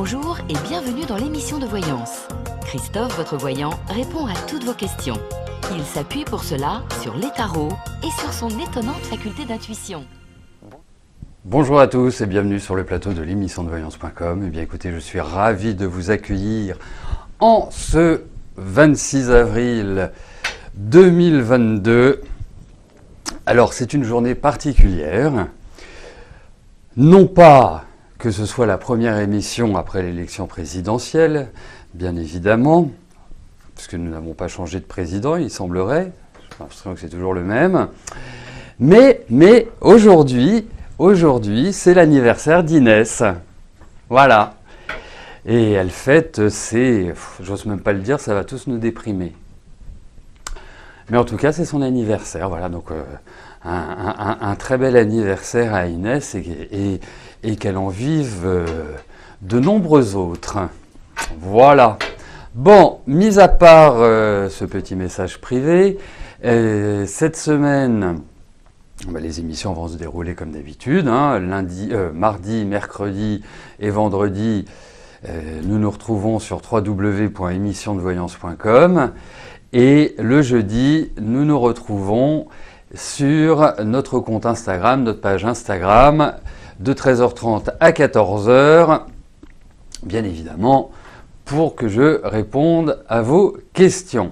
Bonjour et bienvenue dans l'émission de voyance. Christophe, votre voyant, répond à toutes vos questions. Il s'appuie pour cela sur les tarots et sur son étonnante faculté d'intuition. Bonjour à tous et bienvenue sur le plateau de l'émission de voyance.com. Eh bien écoutez, je suis ravi de vous accueillir en ce 26 avril 2022. Alors c'est une journée particulière, non pas que ce soit la première émission après l'élection présidentielle, bien évidemment, puisque nous n'avons pas changé de président, il semblerait, j'ai l'impression que c'est toujours le même, mais aujourd'hui, c'est l'anniversaire d'Inès, voilà, et elle fête, j'ose même pas le dire, ça va tous nous déprimer. Mais en tout cas, c'est son anniversaire, voilà, donc un très bel anniversaire à Inès et qu'elle en vive de nombreux autres. Voilà. Bon, mis à part ce petit message privé, cette semaine, les émissions vont se dérouler comme d'habitude, hein, mardi, mercredi et vendredi, nous nous retrouvons sur www.émissiondevoyance.com. Et le jeudi, nous nous retrouvons sur notre compte Instagram, notre page Instagram, de 13h30 à 14h, bien évidemment, pour que je réponde à vos questions.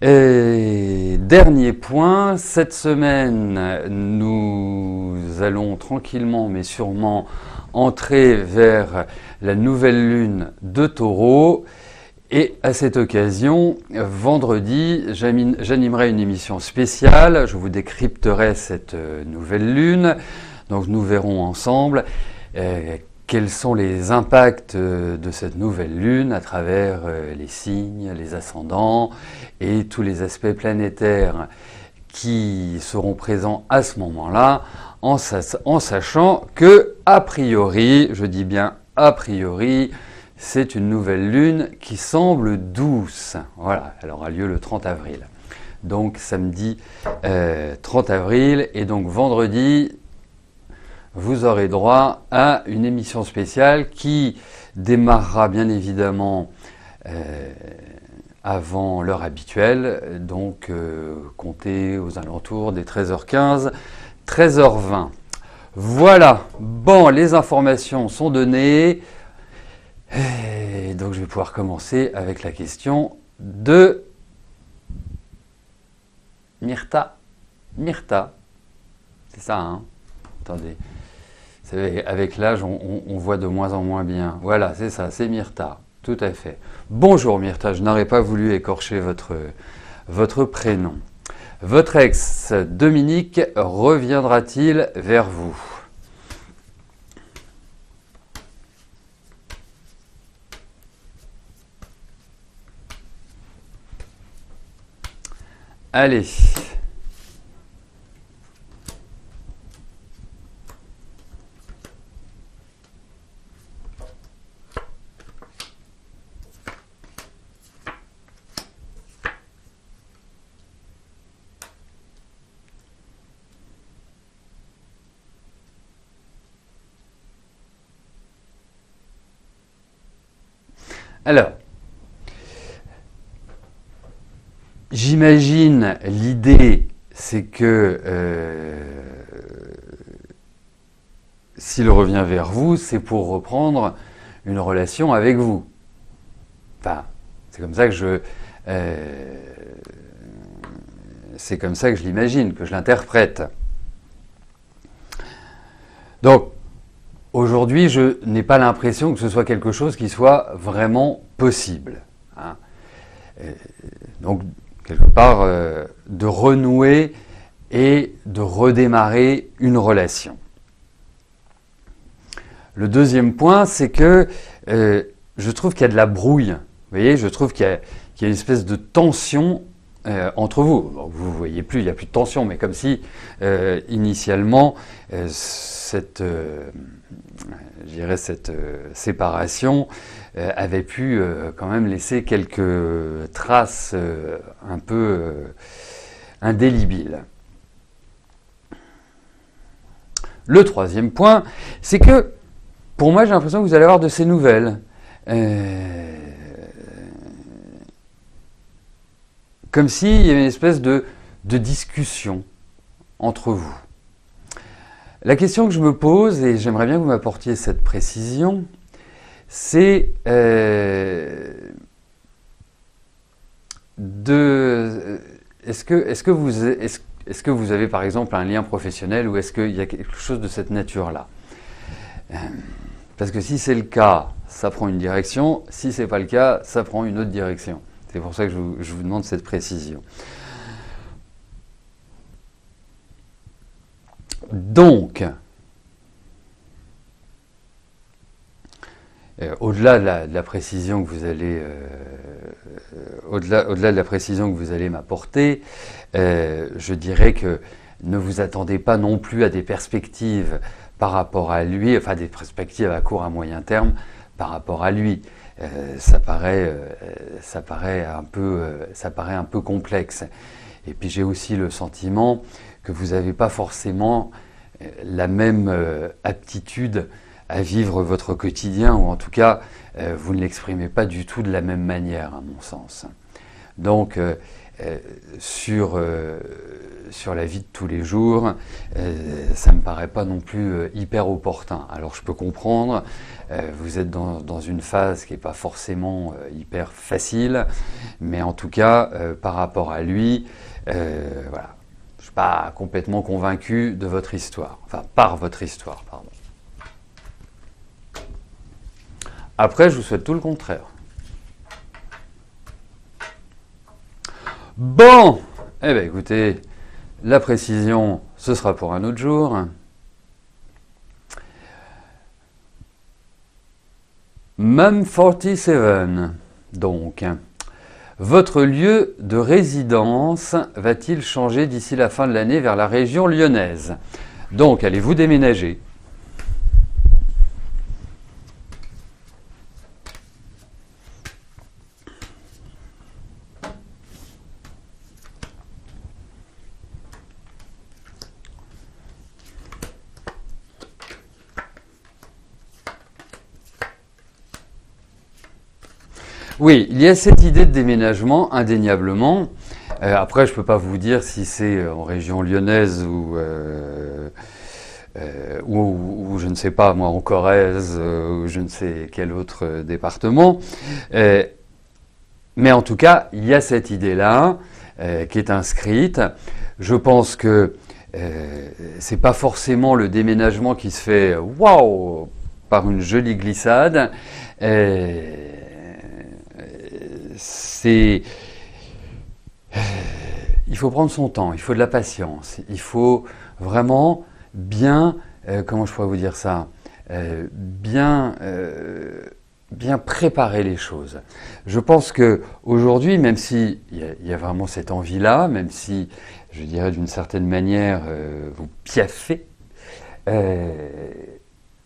Et dernier point, cette semaine, nous allons tranquillement mais sûrement entrer vers la nouvelle lune de Taureau. Et à cette occasion, vendredi, j'animerai une émission spéciale. Je vous décrypterai cette nouvelle lune. Donc nous verrons ensemble quels sont les impacts de cette nouvelle lune à travers les signes, les ascendants et tous les aspects planétaires qui seront présents à ce moment-là, en sachant que, a priori, je dis bien a priori, c'est une nouvelle lune qui semble douce. Voilà, elle aura lieu le 30 avril. Donc samedi 30 avril et donc vendredi, vous aurez droit à une émission spéciale qui démarrera bien évidemment avant l'heure habituelle, donc comptez aux alentours des 13h15, 13h20. Voilà, bon, les informations sont données. Et donc je vais pouvoir commencer avec la question de Myrta. Myrta, c'est ça, hein? Attendez, vous savez, avec l'âge, on voit de moins en moins bien. Voilà, c'est ça, c'est Myrta, tout à fait. Bonjour Myrta, je n'aurais pas voulu écorcher votre prénom. Votre ex, Dominique, reviendra-t-il vers vous? Allez. Alors, j'imagine, l'idée, c'est que s'il revient vers vous, c'est pour reprendre une relation avec vous. Enfin, c'est comme ça que je l'imagine, que je l'interprète. Donc, aujourd'hui, je n'ai pas l'impression que ce soit quelque chose qui soit vraiment possible. Hein. Donc, quelque part, de renouer et de redémarrer une relation. Le deuxième point, c'est que je trouve qu'il y a de la brouille. Vous voyez, je trouve qu'il y a une espèce de tension entre vous. Bon, vous ne voyez plus, il n'y a plus de tension, mais comme si, initialement, cette séparation avait pu quand même laisser quelques traces un peu indélébiles. Le troisième point, c'est que, pour moi, j'ai l'impression que vous allez avoir de ces nouvelles. comme s'il y avait une espèce de discussion entre vous. La question que je me pose, et j'aimerais bien que vous m'apportiez cette précision, c'est est-ce que vous avez par exemple un lien professionnel ou est-ce qu'il y a quelque chose de cette nature-là? Parce que si c'est le cas, ça prend une direction, si ce n'est pas le cas, ça prend une autre direction. C'est pour ça que je vous demande cette précision. Donc, au-delà de la précision que vous allez, au-delà de la précision que vous allez m'apporter, je dirais que ne vous attendez pas non plus à des perspectives par rapport à lui, enfin des perspectives à court à moyen terme par rapport à lui. Ça paraît un peu complexe. Et puis j'ai aussi le sentiment que vous n'avez pas forcément la même aptitude à vivre votre quotidien, ou en tout cas, vous ne l'exprimez pas du tout de la même manière, à mon sens. Donc, sur la vie de tous les jours, ça ne me paraît pas non plus hyper opportun. Alors je peux comprendre, vous êtes dans une phase qui n'est pas forcément hyper facile, mais en tout cas, par rapport à lui, voilà, je ne suis pas complètement convaincu de votre histoire, enfin par votre histoire, pardon. Après, je vous souhaite tout le contraire. Bon, eh bien écoutez, la précision, ce sera pour un autre jour. Mum47, donc, votre lieu de résidence va-t-il changer d'ici la fin de l'année vers la région lyonnaise? Donc, allez-vous déménager? Oui, il y a cette idée de déménagement, indéniablement. Après, je ne peux pas vous dire si c'est en région lyonnaise ou je ne sais pas, moi, en Corrèze, ou je ne sais quel autre département. Mais en tout cas, il y a cette idée-là qui est inscrite. Je pense que c'est pas forcément le déménagement qui se fait waouh par une jolie glissade. Il faut prendre son temps, il faut de la patience, il faut vraiment bien, comment je pourrais vous dire ça, bien préparer les choses. Je pense que aujourd'hui, même si il y a vraiment cette envie-là, même si, je dirais d'une certaine manière, vous piaffez,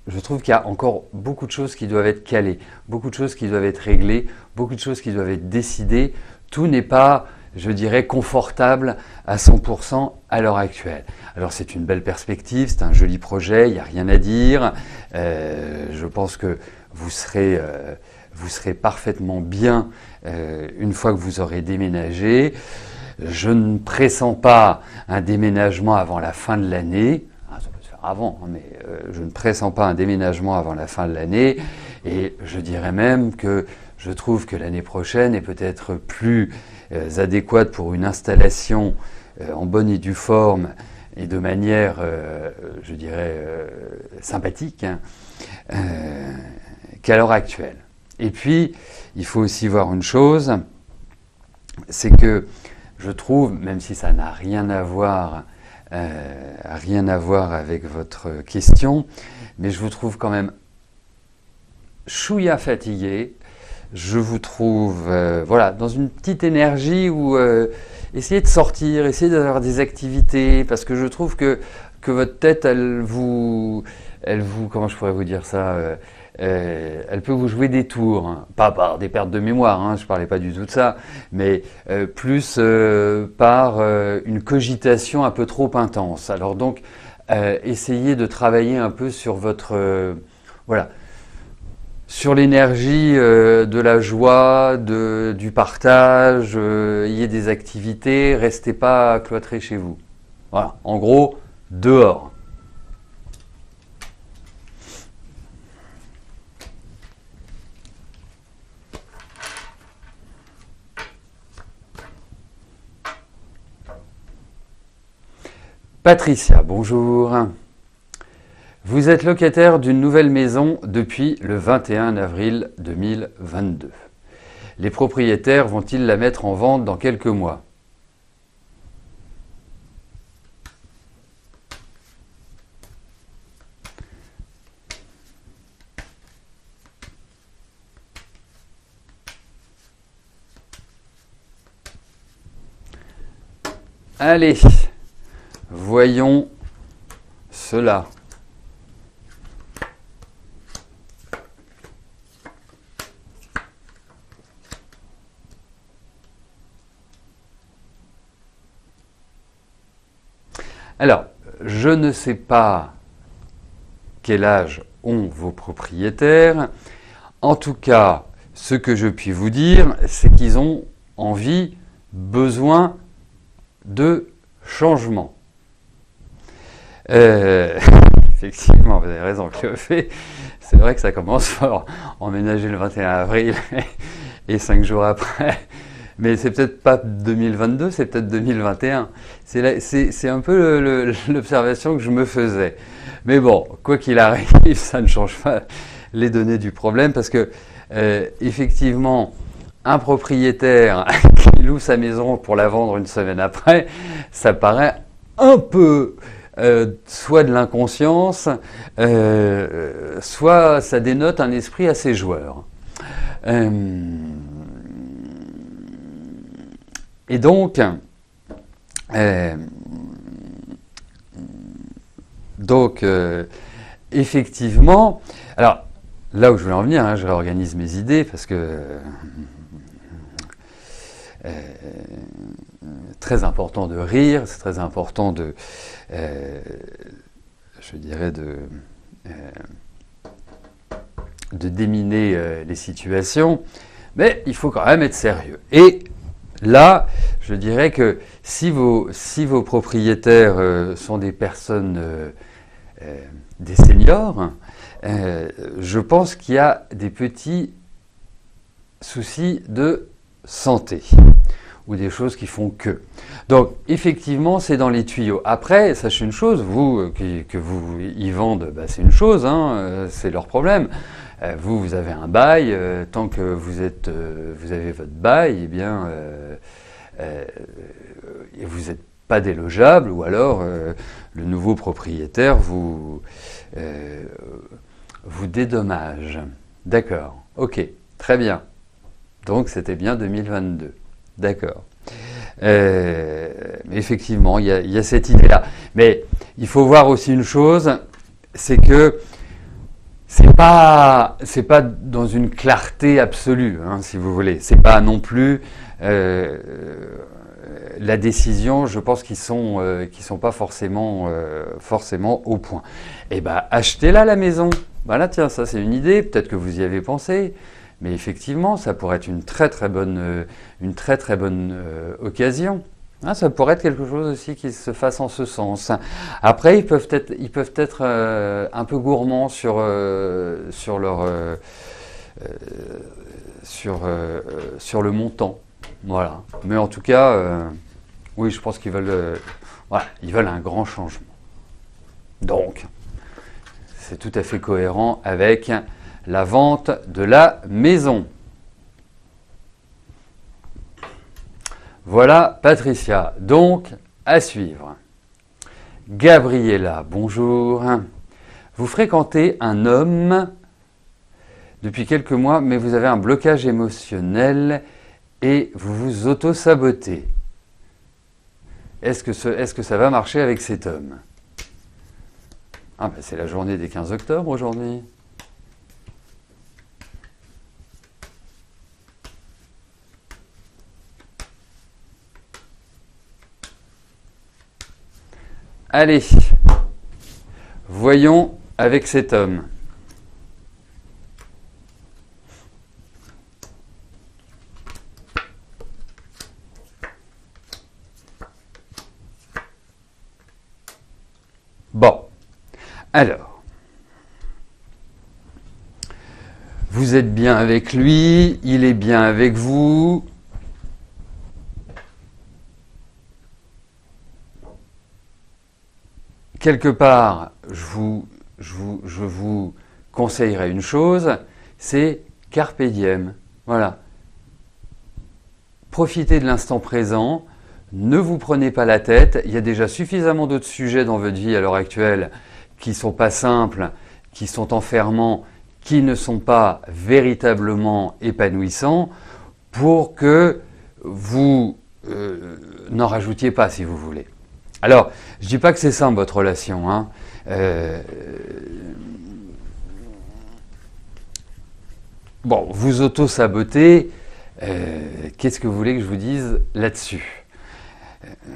je trouve qu'il y a encore beaucoup de choses qui doivent être calées, beaucoup de choses qui doivent être réglées, beaucoup de choses qui doivent être décidées. Tout n'est pas, je dirais, confortable à 100% à l'heure actuelle. Alors c'est une belle perspective, c'est un joli projet, il n'y a rien à dire. Je pense que vous serez parfaitement bien une fois que vous aurez déménagé. Je ne pressens pas un déménagement avant la fin de l'année. Ça peut se faire avant, mais je ne pressens pas un déménagement avant la fin de l'année. Et je dirais même que je trouve que l'année prochaine est peut-être plus adéquate pour une installation en bonne et due forme et de manière, je dirais, sympathique qu'à l'heure actuelle. Et puis, il faut aussi voir une chose, c'est que je trouve, même si ça n'a rien à voir avec votre question, mais je vous trouve quand même chouïa fatigué. Je vous trouve voilà, dans une petite énergie où essayez de sortir, essayez d'avoir des activités, parce que je trouve que votre tête, elle vous, comment je pourrais vous dire ça, elle peut vous jouer des tours, hein. Pas par des pertes de mémoire, hein, je ne parlais pas du tout de ça, mais plus par une cogitation un peu trop intense. Alors donc, essayez de travailler un peu sur votre, voilà, sur l'énergie de la joie, du partage, ayez des activités, restez pas cloîtrés chez vous. Voilà, en gros, dehors. Patricia, bonjour. Vous êtes locataire d'une nouvelle maison depuis le 21 avril 2022. Les propriétaires vont-ils la mettre en vente dans quelques mois? Allez, voyons cela. Alors, je ne sais pas quel âge ont vos propriétaires. En tout cas, ce que je puis vous dire, c'est qu'ils ont envie, besoin de changement. Effectivement, vous avez raison, Cléophée. C'est vrai que ça commence fort. Emménager le 21 avril et 5 jours après. Mais c'est peut-être pas 2022, c'est peut-être 2021. C'est un peu l'observation que je me faisais. Mais bon, quoi qu'il arrive, ça ne change pas les données du problème parce que effectivement, un propriétaire qui loue sa maison pour la vendre une semaine après, ça paraît un peu soit de l'inconscience, soit ça dénote un esprit assez joueur. Et donc, effectivement, alors là où je voulais en venir, hein, je réorganise mes idées parce que très important de rire, c'est très important de, je dirais, de déminer les situations, mais il faut quand même être sérieux. Et là, je dirais que si vos propriétaires sont des personnes, des seniors, je pense qu'il y a des petits soucis de santé ou des choses qui font que. Donc, effectivement, c'est dans les tuyaux. Après, sachez une chose, vous, que vous y vendent, bah, c'est une chose, hein, c'est leur problème. Vous avez un bail, tant que vous avez votre bail, eh bien, vous n'êtes pas délogeable, ou alors le nouveau propriétaire vous dédommage. D'accord, ok, très bien. Donc c'était bien 2022. D'accord. Effectivement, il y a cette idée-là. Mais il faut voir aussi une chose, c'est que c'est pas dans une clarté absolue, hein, si vous voulez. C'est pas non plus la décision. Je pense qu'ils sont pas forcément au point. Eh ben, achetez-la la maison. Voilà, tiens, ça c'est une idée. Peut-être que vous y avez pensé. Mais effectivement, ça pourrait être une très très bonne occasion. Hein, ça pourrait être quelque chose aussi qui se fasse en ce sens. Après, ils peuvent être un peu gourmands sur le montant. Voilà. Mais en tout cas, oui, je pense qu'ils veulent, ils veulent un grand changement. Donc, c'est tout à fait cohérent avec la vente de la maison. Voilà Patricia, donc à suivre. Gabriella, bonjour. Vous fréquentez un homme depuis quelques mois, mais vous avez un blocage émotionnel et vous vous auto-sabotez. Est-ce que ça va marcher avec cet homme? Ah ben c'est la journée des 15 octobre aujourd'hui. Allez, voyons avec cet homme. Alors, vous êtes bien avec lui, il est bien avec vous. Quelque part, je vous conseillerais une chose, c'est carpe diem. Voilà. Profitez de l'instant présent, ne vous prenez pas la tête. Il y a déjà suffisamment d'autres sujets dans votre vie à l'heure actuelle qui ne sont pas simples, qui sont enfermants, qui ne sont pas véritablement épanouissants pour que vous n'en rajoutiez pas si vous voulez. Alors, je ne dis pas que c'est simple votre relation, hein. Bon, vous auto-sabotez, qu'est-ce que vous voulez que je vous dise là-dessus?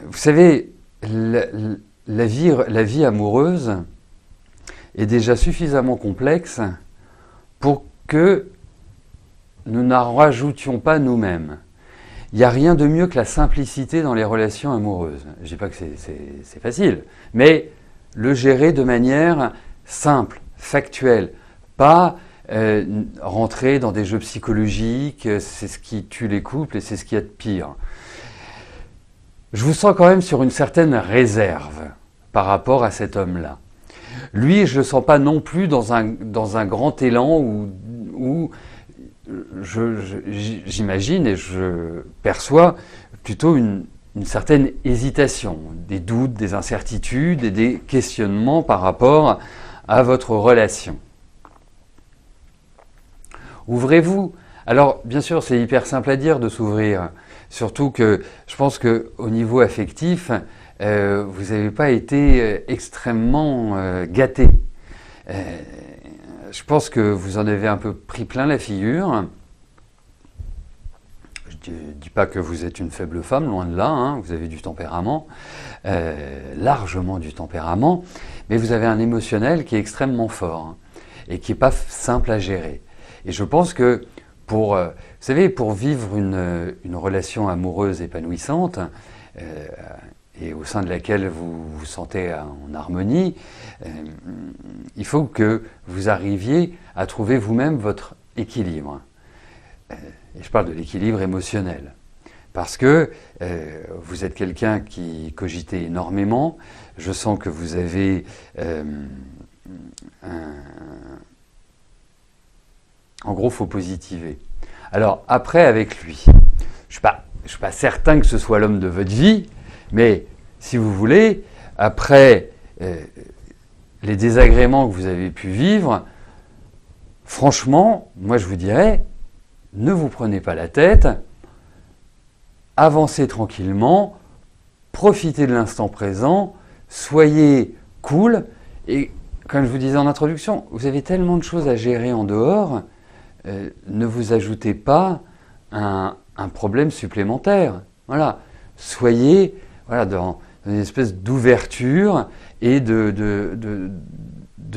Vous savez, la vie amoureuse est déjà suffisamment complexe pour que nous n'en rajoutions pas nous-mêmes. Il n'y a rien de mieux que la simplicité dans les relations amoureuses. Je ne dis pas que c'est facile, mais le gérer de manière simple, factuelle, pas rentrer dans des jeux psychologiques, c'est ce qui tue les couples et c'est ce qu'il y a de pire. Je vous sens quand même sur une certaine réserve par rapport à cet homme-là. Lui, je ne le sens pas non plus dans un grand élan où j'imagine et je perçois plutôt une certaine hésitation, des doutes, des incertitudes et des questionnements par rapport à votre relation. Ouvrez-vous. Alors, bien sûr, c'est hyper simple à dire de s'ouvrir, surtout que je pense qu'au niveau affectif, vous n'avez pas été extrêmement gâté. Je pense que vous en avez un peu pris plein la figure. Je ne dis pas que vous êtes une faible femme, loin de là, hein, vous avez du tempérament, largement du tempérament, mais vous avez un émotionnel qui est extrêmement fort hein, et qui n'est pas simple à gérer. Et je pense que vous savez, pour vivre une relation amoureuse épanouissante, et au sein de laquelle vous vous sentez en harmonie, il faut que vous arriviez à trouver vous-même votre équilibre. Et je parle de l'équilibre émotionnel. Parce que vous êtes quelqu'un qui cogitait énormément. Je sens que vous avez en gros, il faut positiver. Alors après, avec lui, je ne suis pas certain que ce soit l'homme de votre vie, mais si vous voulez, après les désagréments que vous avez pu vivre, franchement, moi je vous dirais, ne vous prenez pas la tête, avancez tranquillement, profitez de l'instant présent, soyez cool, et comme je vous disais en introduction, vous avez tellement de choses à gérer en dehors, ne vous ajoutez pas un problème supplémentaire. Voilà, soyez dans une espèce d'ouverture et de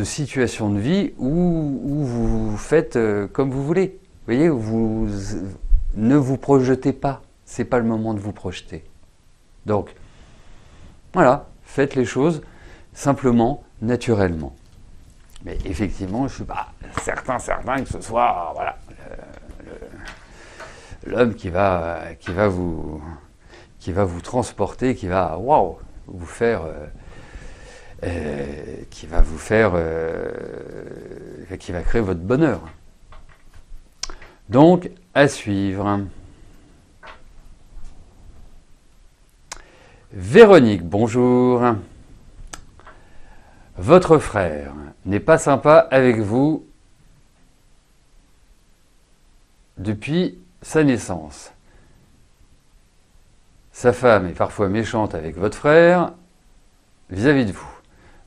situation de vie où vous faites comme vous voulez. Vous voyez, ne vous projetez pas. C'est pas le moment de vous projeter. Donc, voilà, faites les choses simplement, naturellement. Mais effectivement, je ne suis pas certain que ce soit l'homme qui va vous transporter, qui va vous faire, qui va créer votre bonheur. Donc, à suivre. Véronique, bonjour. Votre frère n'est pas sympa avec vous depuis sa naissance. Sa femme est parfois méchante avec votre frère vis-à-vis de vous.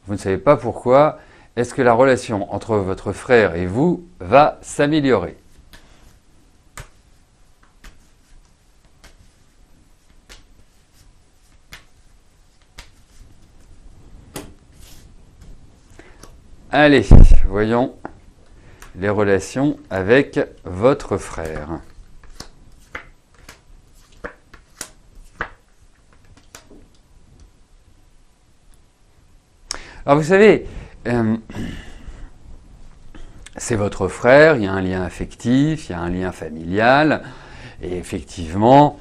Vous ne savez pas pourquoi. Est-ce que la relation entre votre frère et vous va s'améliorer ? Allez, voyons les relations avec votre frère. Alors vous savez, c'est votre frère, il y a un lien affectif, il y a un lien familial, et effectivement,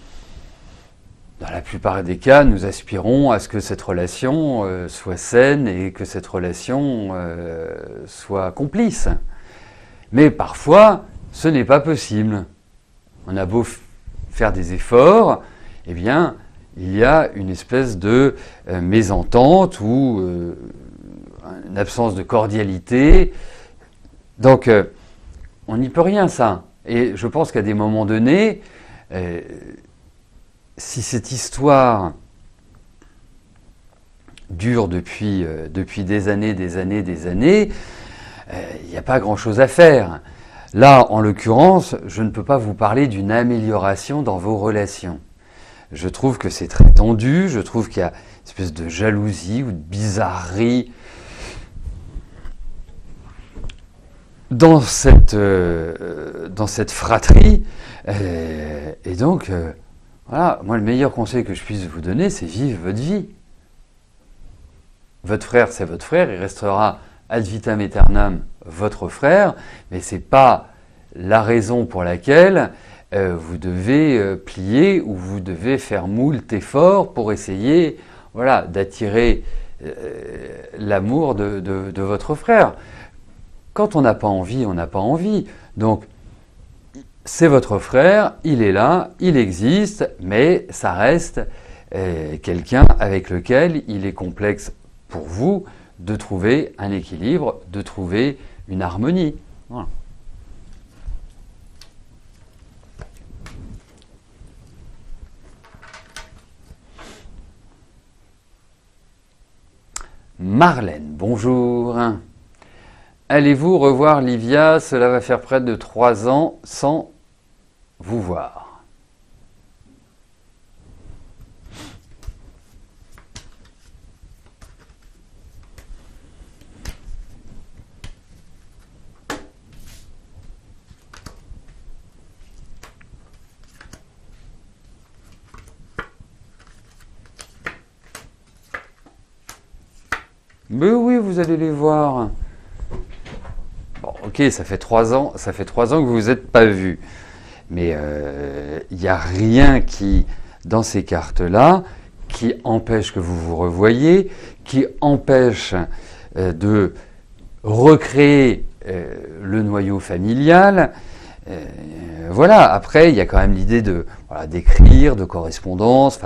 dans la plupart des cas, nous aspirons à ce que cette relation soit saine et que cette relation soit complice. Mais parfois, ce n'est pas possible. On a beau faire des efforts, eh bien, il y a une espèce de mésentente ou une absence de cordialité. Donc, on n'y peut rien, ça. Et je pense qu'à des moments donnés, si cette histoire dure depuis des années, il n'y a pas grand-chose à faire. Là, en l'occurrence, je ne peux pas vous parler d'une amélioration dans vos relations. Je trouve que c'est très tendu, je trouve qu'il y a une espèce de jalousie ou de bizarrerie dans cette fratrie. Et donc, voilà, moi le meilleur conseil que je puisse vous donner, c'est vivre votre vie. Votre frère, c'est votre frère, il restera ad vitam aeternam votre frère, mais ce n'est pas la raison pour laquelle vous devez plier ou vous devez faire moult efforts pour essayer d'attirer l'amour de votre frère. Quand on n'a pas envie, on n'a pas envie. Donc, c'est votre frère, il est là, il existe, mais ça reste quelqu'un avec lequel il est complexe pour vous de trouver un équilibre, de trouver une harmonie. Voilà. Marlène, bonjour. Allez-vous revoir Livia? Cela va faire près de 3 ans sans vous voir. Mais oui, vous allez les voir. Bon, ok, ça fait 3 ans que vous vous êtes pas vus. Mais il n'y a rien qui, dans ces cartes-là, qui empêche que vous vous revoyiez, qui empêche de recréer le noyau familial. Voilà, après, il y a quand même l'idée d'écrire, de correspondance,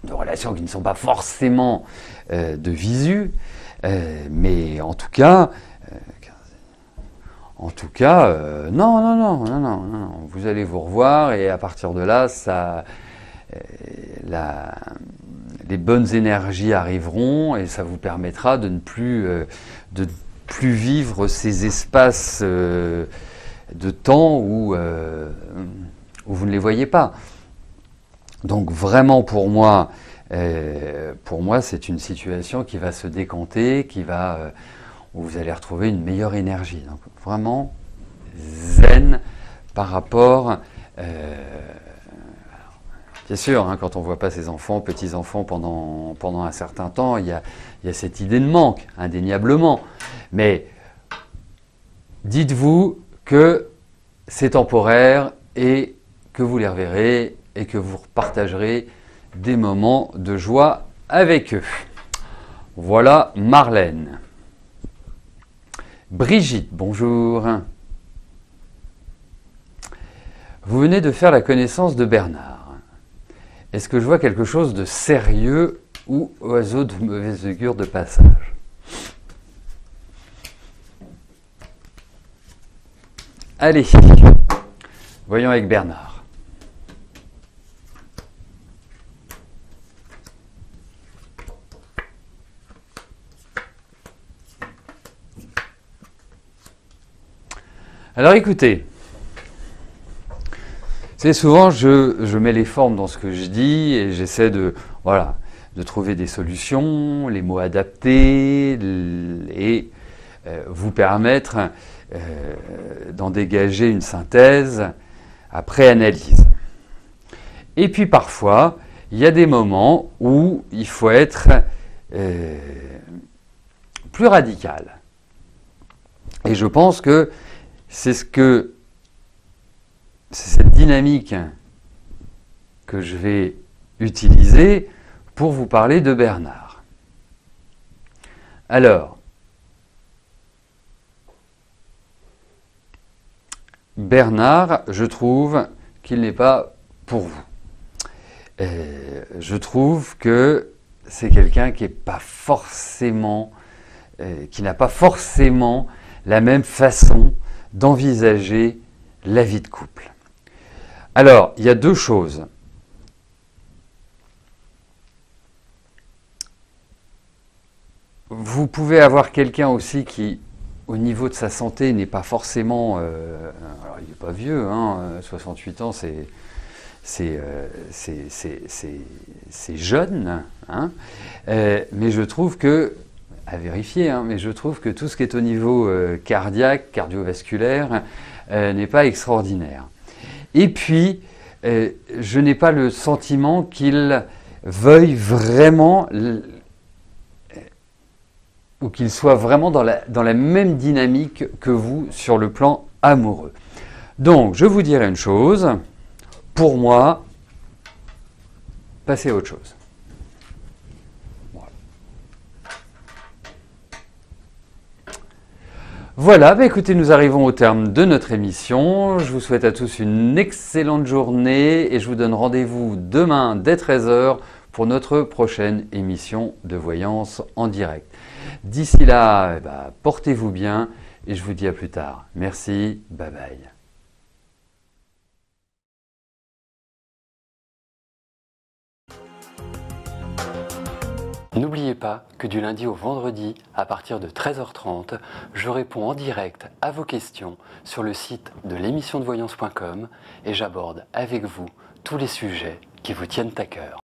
de relations qui ne sont pas forcément de visu, mais en tout cas, non, vous allez vous revoir et à partir de là, les bonnes énergies arriveront et ça vous permettra de ne plus vivre ces espaces de temps où vous ne les voyez pas. Donc vraiment pour moi, c'est une situation qui va se décanter, où vous allez retrouver une meilleure énergie. Donc vraiment zen par rapport... bien sûr, hein, quand on ne voit pas ses enfants, petits-enfants pendant un certain temps, il y a cette idée de manque, indéniablement. Mais dites-vous que c'est temporaire et que vous les reverrez et que vous partagerez des moments de joie avec eux. Voilà Marlène. Brigitte, bonjour. Vous venez de faire la connaissance de Bernard. Est-ce que je vois quelque chose de sérieux ou oiseau de mauvaise augure de passage? Allez, voyons avec Bernard. Alors écoutez, c'est souvent je mets les formes dans ce que je dis et j'essaie de trouver des solutions, les mots adaptés et vous permettre d'en dégager une synthèse après analyse. Et puis parfois, il y a des moments où il faut être plus radicale. Et je pense que c'est cette dynamique que je vais utiliser pour vous parler de Bernard. Alors, Bernard, je trouve qu'il n'est pas pour vous. Je trouve que c'est quelqu'un qui n'a pas forcément la même façon d'envisager la vie de couple. Alors, il y a deux choses. Vous pouvez avoir quelqu'un aussi qui, au niveau de sa santé, n'est pas forcément... alors, il n'est pas vieux, hein, 68 ans, c'est jeune, hein, mais je trouve que, à vérifier, hein, mais je trouve que tout ce qui est au niveau cardiaque, cardiovasculaire, n'est pas extraordinaire. Et puis, je n'ai pas le sentiment qu'il veuille vraiment, ou qu'il soit vraiment dans la même dynamique que vous sur le plan amoureux. Donc, je vous dirai une chose, pour moi, passez à autre chose. Voilà, bah écoutez, nous arrivons au terme de notre émission. Je vous souhaite à tous une excellente journée et je vous donne rendez-vous demain dès 13 h pour notre prochaine émission de voyance en direct. D'ici là, portez-vous bien et je vous dis à plus tard. Merci, bye bye. N'oubliez pas que du lundi au vendredi, à partir de 13h30, je réponds en direct à vos questions sur le site de l'émissiondevoyance.com et j'aborde avec vous tous les sujets qui vous tiennent à cœur.